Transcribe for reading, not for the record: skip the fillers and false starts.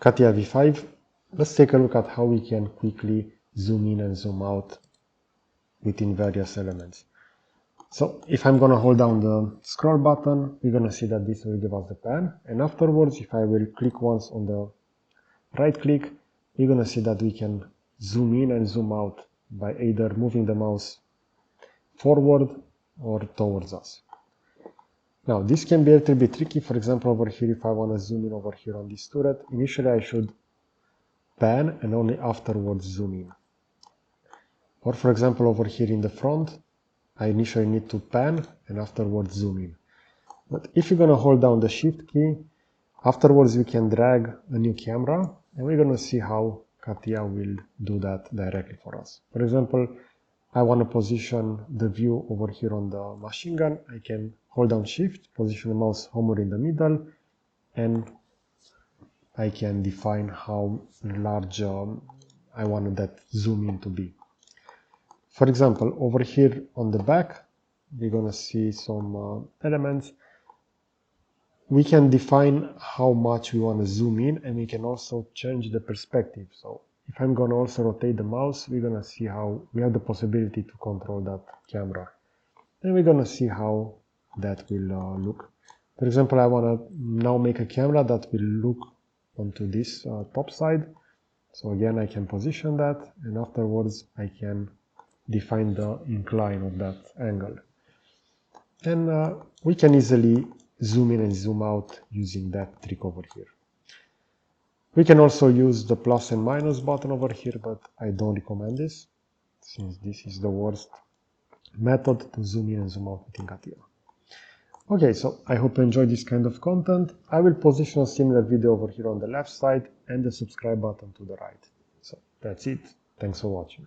CATIA V5, let's take a look at how we can quickly zoom in and zoom out within various elements. So if I'm going to hold down the scroll button, we're going to see that this will give us the pan, and afterwards if I will click once on the right click, we're going to see that we can zoom in and zoom out by either moving the mouse forward or towards us. Now this can be a little bit tricky. For example, over here, if I want to zoom in over here on this turret, initially I should pan and only afterwards zoom in. Or for example, over here in the front, I initially need to pan and afterwards zoom in. But if you're going to hold down the shift key, afterwards you can drag a new camera, and we're going to see how CATIA will do that directly for us. For example, I want to position the view over here on the machine gun. I can hold down shift, position the mouse homeward in the middle, and I can define how large I want that zoom in to be. For example, over here on the back, we're going to see some elements. We can define how much we want to zoom in, and we can also change the perspective. So if I'm going to also rotate the mouse, we're going to see how we have the possibility to control that camera. And we're going to see how that will look. For example, I want to now make a camera that will look onto this top side. So again, I can position that, and afterwards I can define the incline of that angle. And we can easily zoom in and zoom out using that trick over here. We can also use the plus and minus button over here, but I don't recommend this, since this is the worst method to zoom in and zoom out within CATIA. Okay, so I hope you enjoyed this kind of content. I will position a similar video over here on the left side and the subscribe button to the right. So that's it. Thanks for watching.